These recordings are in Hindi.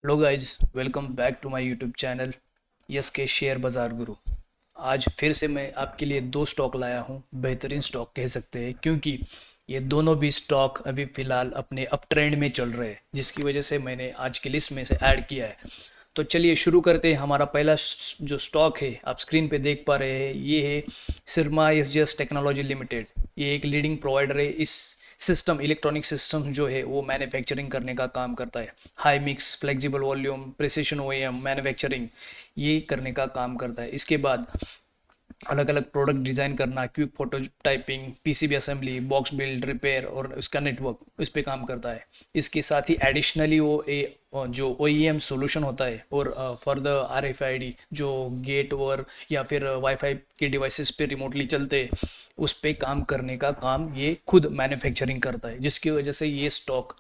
Hello guys, welcome back to my YouTube channel yes के शेयर बाज़ार गुरु। आज फिर से मैं आपके लिए दो स्टॉक लाया हूँ, बेहतरीन स्टॉक कह सकते हैं, क्योंकि ये दोनों भी स्टॉक अभी फ़िलहाल अपने अप ट्रेंड में चल रहे हैं, जिसकी वजह से मैंने आज की लिस्ट में से ऐड किया है। तो चलिए शुरू करते हैं। हमारा पहला जो स्टॉक है, आप स्क्रीन पे देख पा रहे हैं, ये है सिरमा एसजीएस टेक्नोलॉजी लिमिटेड। ये एक लीडिंग प्रोवाइडर है। इस सिस्टम इलेक्ट्रॉनिक सिस्टम जो है वो मैन्युफैक्चरिंग करने का काम करता है। High mix, flexible volume, precision OEM manufacturing ये करने का काम करता है। इसके बाद अलग अलग प्रोडक्ट डिज़ाइन करना, quick prototyping, PCB assembly, box build, repair और उसका नेटवर्क, इस पे काम करता है। इसके साथ ही एडिशनली वो जो ओईएम सॉल्यूशन होता है और फॉर द आरएफआईडी जो गेट और या फिर वाईफाई के डिवाइसेस पे रिमोटली चलते, उस पे काम करने का काम ये खुद मैन्युफैक्चरिंग करता है, जिसकी वजह से ये स्टॉक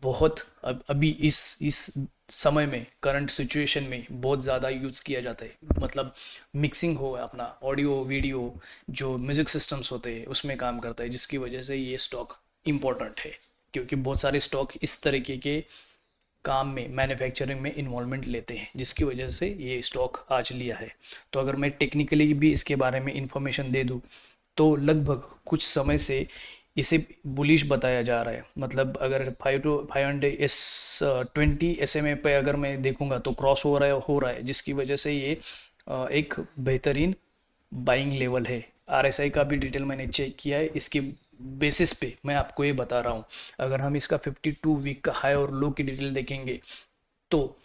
बहुत अभी इस समय में, करंट सिचुएशन में बहुत ज़्यादा यूज़ किया जाता है। मतलब मिक्सिंग हो, अपना ऑडियो वीडियो जो म्यूज़िक सिस्टम्स होते हैं उसमें काम करता है, जिसकी वजह से ये स्टॉक इम्पोर्टेंट है। क्योंकि बहुत सारे स्टॉक इस तरीके के काम में, मैन्युफैक्चरिंग में इन्वॉल्वमेंट लेते हैं, जिसकी वजह से ये स्टॉक आज लिया है। तो अगर मैं टेक्निकली भी इसके बारे में इंफॉर्मेशन दे दूँ, तो लगभग कुछ समय से इसे बुलिश बताया जा रहा है। मतलब अगर 500 SMA पे अगर मैं देखूंगा तो क्रॉस हो रहा है, जिसकी वजह से ये एक बेहतरीन बाइंग लेवल है। आरएसआई का भी डिटेल मैंने चेक किया है। इसके बेसिस पे मैं आपको ये बता रहा हूँ। अगर हम इसका 52 वीक का हाई और लो की डिटेल देखेंगे, तो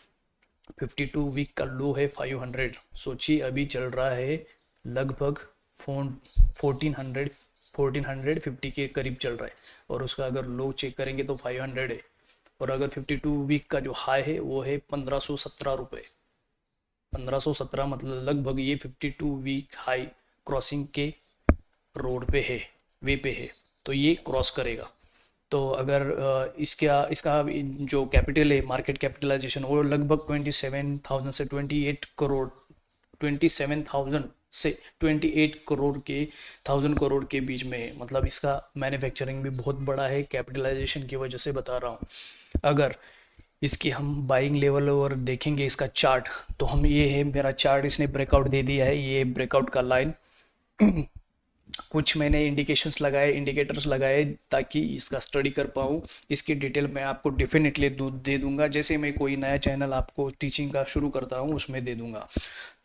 52 वीक का लो है 500। सोचिए अभी चल रहा है लगभग फोन 1400 1450 के करीब चल रहा है, और उसका अगर लो चेक करेंगे तो 500 है। और अगर 52 वीक का जो हाई है वो है 1517 रुपये। 1517 मतलब लगभग ये 52 वीक हाई क्रॉसिंग के रोड पे है, वे पे है। तो ये क्रॉस करेगा। तो अगर इसका इसका जो कैपिटल है, मार्केट कैपिटलाइजेशन, वो लगभग 27,000 से 28 करोड़, 27,000 से 28 करोड़ के 1000 करोड़ के बीच में है। मतलब इसका मैन्युफैक्चरिंग भी बहुत बड़ा है, कैपिटलाइजेशन की वजह से बता रहा हूँ। अगर इसकी हम बाइंग लेवल और देखेंगे इसका चार्ट, तो हम ये है मेरा चार्ट, इसने ब्रेकआउट दे दिया है, ये ब्रेकआउट का लाइन। कुछ मैंने इंडिकेटर्स लगाए ताकि इसका स्टडी कर पाऊँ। इसकी डिटेल मैं आपको डेफिनेटली दे दूंगा, जैसे मैं कोई नया चैनल आपको टीचिंग का शुरू करता हूँ उसमें दे दूंगा।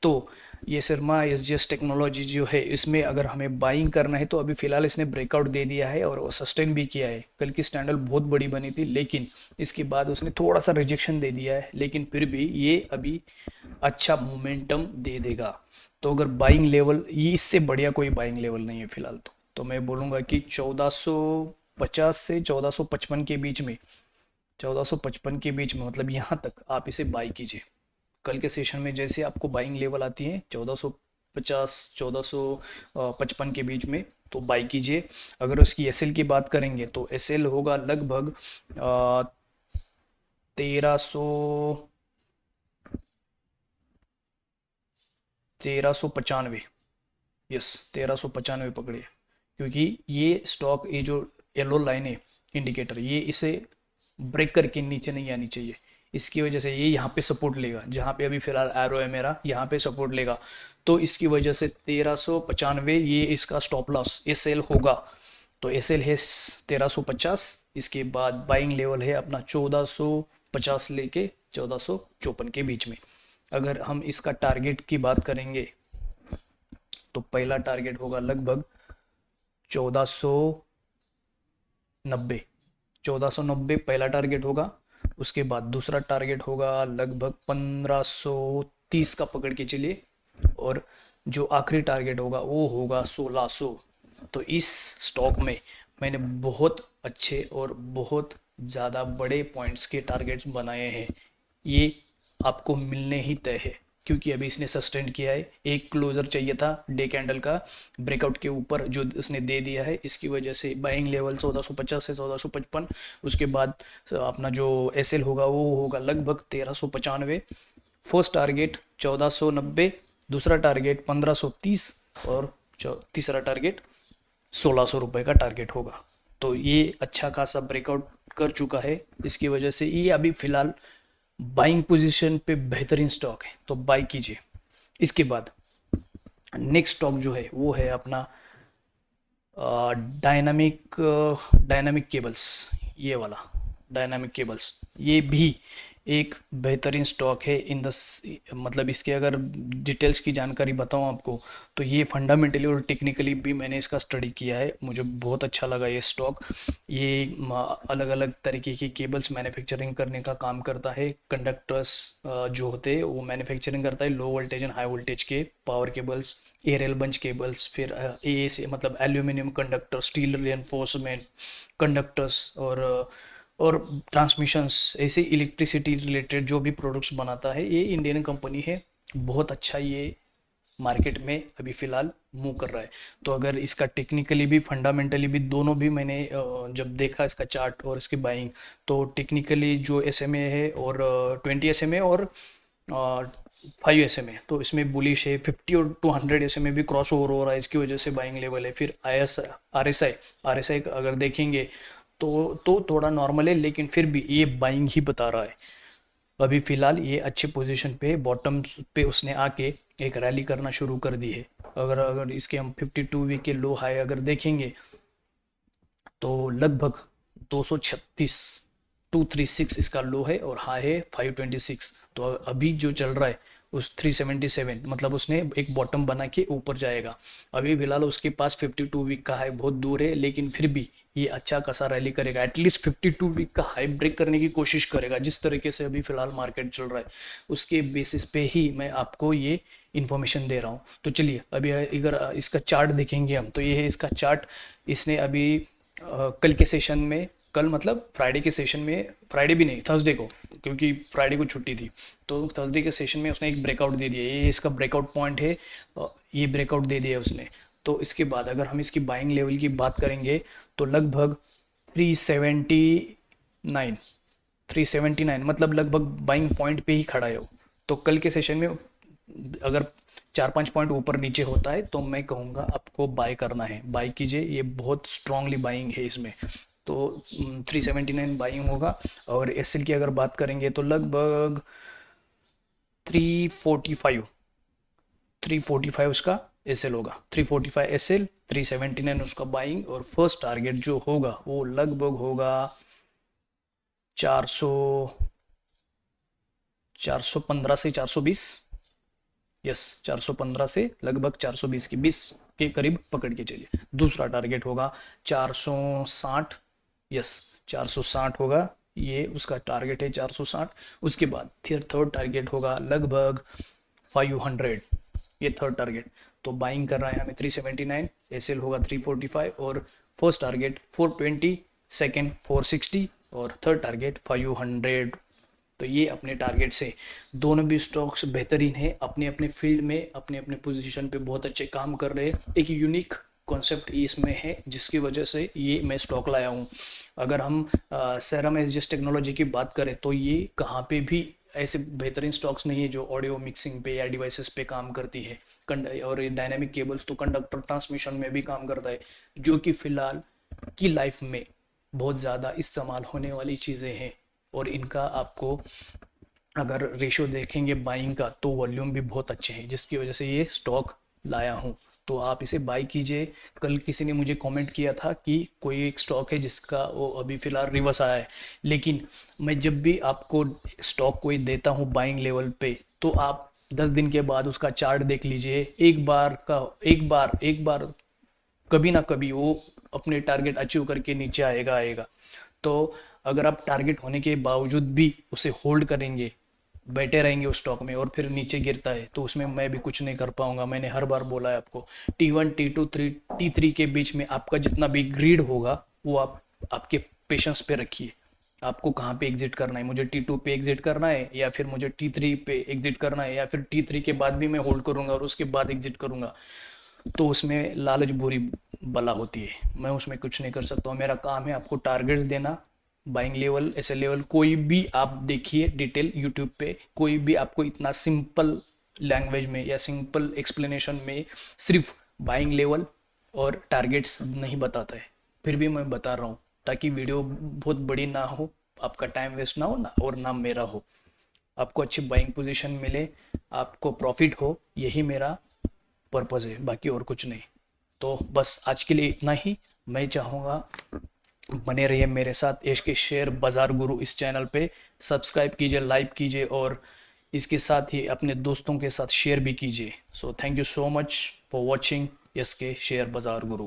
तो ये शर्मा एसजीएस टेक्नोलॉजी जो है, इसमें अगर हमें बाइंग करना है तो अभी फ़िलहाल इसने ब्रेकआउट दे दिया है और सस्टेन भी किया है। कल की स्टैंडर्ड बहुत बड़ी बनी थी, लेकिन इसके बाद उसने थोड़ा सा रिजेक्शन दे दिया है, लेकिन फिर भी ये अभी अच्छा मोमेंटम दे देगा। तो अगर बाइंग लेवल, ये इससे बढ़िया कोई बाइंग लेवल नहीं है फिलहाल। तो मैं बोलूँगा कि 1450 से 1455 के बीच में, 1455 के बीच में, मतलब यहाँ तक आप इसे बाई कीजिए। कल के सेशन में जैसे आपको बाइंग लेवल आती है 1450 1455 के बीच में, तो बाई कीजिए। अगर उसकी एसएल की बात करेंगे तो एसएल होगा लगभग 1395। यस, 1395 पकड़िए। क्योंकि ये स्टॉक, ये जो येलो लाइन है इंडिकेटर, ये इसे ब्रेक करके नीचे नहीं आनी चाहिए। इसकी वजह से ये यहाँ पे सपोर्ट लेगा, जहाँ पे अभी फिलहाल एरो है मेरा, यहाँ पे सपोर्ट लेगा। तो इसकी वजह से 1395 ये इसका स्टॉप लॉस एस एल होगा। तो एस एल है 1350। इसके बाद बाइंग लेवल है अपना 1450 लेके 1454 के बीच में। अगर हम इसका टारगेट की बात करेंगे, तो पहला टारगेट होगा लगभग 1490। 1490 पहला टारगेट होगा। उसके बाद दूसरा टारगेट होगा लगभग 1530 का, पकड़ के चलिए। और जो आखिरी टारगेट होगा वो होगा 1600। तो इस स्टॉक में मैंने बहुत अच्छे और बहुत ज़्यादा बड़े पॉइंट्स के टारगेट्स बनाए हैं। ये आपको मिलने ही तय है, क्योंकि अभी इसने सस्टेन किया है। एक क्लोजर चाहिए था डे कैंडल का ब्रेकआउट के ऊपर, जो उसने दे दिया है। इसकी वजह से बाइंग लेवल 1450 से 1455। उसके बाद अपना जो एसएल होगा वो होगा लगभग 1395। फर्स्ट टारगेट 1490, दूसरा टारगेट 1530, और तीसरा टारगेट 1600 रुपये का टारगेट होगा। तो ये अच्छा खासा ब्रेकआउट कर चुका है। इसकी वजह से ये अभी फ़िलहाल बाइंग पोजीशन पे बेहतरीन स्टॉक है, तो बाई कीजिए। इसके बाद नेक्स्ट स्टॉक जो है वो है अपना डायनामिक डायनामिक केबल्स। ये वाला डायनामिक केबल्स, ये भी एक बेहतरीन स्टॉक है इन द, मतलब इसके अगर डिटेल्स की जानकारी बताऊं आपको, तो ये फंडामेंटली और टेक्निकली भी मैंने इसका स्टडी किया है, मुझे बहुत अच्छा लगा ये स्टॉक। ये अलग अलग तरीके की केबल्स मैन्युफैक्चरिंग करने का काम करता है। कंडक्टर्स जो होते हैं वो मैन्युफैक्चरिंग करता है, low voltage and high voltage के पावर केबल्स, एयरएल बंच केबल्स, फिर ए से मतलब aluminium conductor, steel reinforcement conductors, और ट्रांसमिशंस, ऐसे इलेक्ट्रिसिटी रिलेटेड जो भी प्रोडक्ट्स बनाता है, ये इंडियन कंपनी है। बहुत अच्छा ये मार्केट में अभी फ़िलहाल मूव कर रहा है। तो अगर इसका टेक्निकली भी फंडामेंटली भी दोनों भी मैंने जब देखा इसका चार्ट और इसकी बाइंग, तो टेक्निकली जो एसएमए है और 20 एसएमए और 5 एसएमए, तो इसमें बुलिश है। 50 और 200 एसएमए भी क्रॉस ओवर हो रहा है, इसकी वजह से बाइंग लेवल है। फिर आरएसआई अगर देखेंगे तो थोड़ा नॉर्मल है, लेकिन फिर भी ये बाइंग ही बता रहा है। अभी फ़िलहाल ये अच्छे पोजीशन पे, बॉटम पे उसने आके एक रैली करना शुरू कर दी है। अगर अगर इसके हम 52 वीक के लो हाई अगर देखेंगे, तो लगभग 236 236 इसका लो है और हाई है 526। तो अभी जो चल रहा है उस 377, मतलब उसने एक बॉटम बना के ऊपर जाएगा। अभी फिलहाल उसके पास 52 वीक का हाई बहुत दूर है, लेकिन फिर भी ये अच्छा खासा रैली करेगा, एटलीस्ट 52 वीक का हाई ब्रेक करने की कोशिश करेगा। जिस तरीके से अभी फिलहाल मार्केट चल रहा है उसके बेसिस पे ही मैं आपको ये इन्फॉर्मेशन दे रहा हूँ। तो चलिए अभी अगर इसका चार्ट देखेंगे हम, तो ये है इसका चार्ट। इसने अभी कल के सेशन में, कल मतलब फ्राइडे के सेशन में, फ्राइडे भी नहीं थर्सडे को, क्योंकि फ्राइडे को छुट्टी थी, तो थर्सडे के सेशन में उसने एक ब्रेकआउट दे दिया। ये इसका ब्रेकआउट पॉइंट है, ये ब्रेकआउट दे दिया उसने। तो इसके बाद अगर हम इसकी बाइंग लेवल की बात करेंगे, तो लगभग 379 379, मतलब लगभग बाइंग पॉइंट पे ही खड़ा है वो। तो कल के सेशन में अगर 4-5 पॉइंट ऊपर नीचे होता है तो मैं कहूँगा आपको बाय करना है, बाय कीजिए। ये बहुत स्ट्रांगली बाइंग है इसमें। तो 379 बाइंग होगा। और एसएल की अगर बात करेंगे तो लगभग 345 345 उसका एसएल होगा। 345 एसएल, 379 उसका बाइंग। और फर्स्ट टारगेट जो होगा वो लगभग होगा 415 से 420। यस, 415 से लगभग 420 की 20 के करीब पकड़ के चलिए। दूसरा टारगेट होगा 460। यस, 460 होगा, ये उसका टारगेट है 460। उसके बाद फिर थर्ड टारगेट होगा लगभग 500, ये थर्ड टारगेट। तो बाइंग कर रहा है हमें 379, एसएल होगा 345 और फर्स्ट टारगेट 420, सेकेंड 460 और थर्ड टारगेट 500। तो ये अपने टारगेट से दोनों भी स्टॉक्स बेहतरीन है, अपने अपने फील्ड में अपने अपने पोजीशन पे बहुत अच्छे काम कर रहे हैं। एक यूनिक कॉन्सेप्ट इसमें है जिसकी वजह से ये मैं स्टॉक लाया हूँ। अगर हम सेरम एसजीएस टेक्नोलॉजी की बात करें तो ये कहाँ पे भी ऐसे बेहतरीन स्टॉक्स नहीं है जो ऑडियो मिक्सिंग पे या डिवाइसेस पे काम करती है। और डायनामिक केबल्स तो कंडक्टर ट्रांसमिशन में भी काम करता है, जो कि फ़िलहाल की लाइफ में बहुत ज़्यादा इस्तेमाल होने वाली चीज़ें हैं। और इनका आपको अगर रेशो देखेंगे बाइंग का, तो वॉल्यूम भी बहुत अच्छे हैं, जिसकी वजह से ये स्टॉक लाया हूँ। तो आप इसे बाई कीजिए। कल किसी ने मुझे कमेंट किया था कि कोई एक स्टॉक है जिसका वो अभी फ़िलहाल रिवर्स आया है, लेकिन मैं जब भी आपको स्टॉक कोई देता हूँ बाइंग लेवल पे, तो आप 10 दिन के बाद उसका चार्ट देख लीजिए। एक बार कभी ना कभी वो अपने टारगेट अचीव करके नीचे आएगा। तो अगर आप टारगेट होने के बावजूद भी उसे होल्ड करेंगे, बैठे रहेंगे उस स्टॉक में, और फिर नीचे गिरता है, तो उसमें मैं भी कुछ नहीं कर पाऊंगा। मैंने हर बार बोला है आपको, T1 T2 T3 के बीच में आपका जितना भी ग्रीड होगा वो आप आपके पेशेंस पे रखिए। आपको कहाँ पे एग्जिट करना है, मुझे T2 पे एग्जिट करना है या फिर मुझे T3 पे एग्जिट करना है, या फिर T3 के बाद भी मैं होल्ड करूंगा और उसके बाद एग्जिट करूंगा, तो उसमें लालच बुरी बला होती है। मैं उसमें कुछ नहीं कर सकता हूँ। मेरा काम है आपको टारगेट्स देना, बाइंग लेवल, एसएल लेवल, कोई भी आप देखिए डिटेल यूट्यूब पे, कोई भी आपको इतना सिंपल लैंग्वेज में या सिंपल एक्सप्लेनेशन में सिर्फ बाइंग लेवल और टारगेट्स नहीं बताता है। फिर भी मैं बता रहा हूँ ताकि वीडियो बहुत बड़ी ना हो, आपका टाइम वेस्ट ना हो ना, और ना मेरा हो। आपको अच्छी बाइंग पोजीशन मिले, आपको प्रॉफिट हो, यही मेरा पर्पज़ है, बाकी और कुछ नहीं। तो बस आज के लिए इतना ही। मैं चाहूँगा बने रहिए मेरे साथ एश के शेयर बाजार गुरु इस चैनल पे। सब्सक्राइब कीजिए, लाइक कीजिए और इसके साथ ही अपने दोस्तों के साथ शेयर भी कीजिए। So thank you so much for watching S के शेयर बाजार गुरु।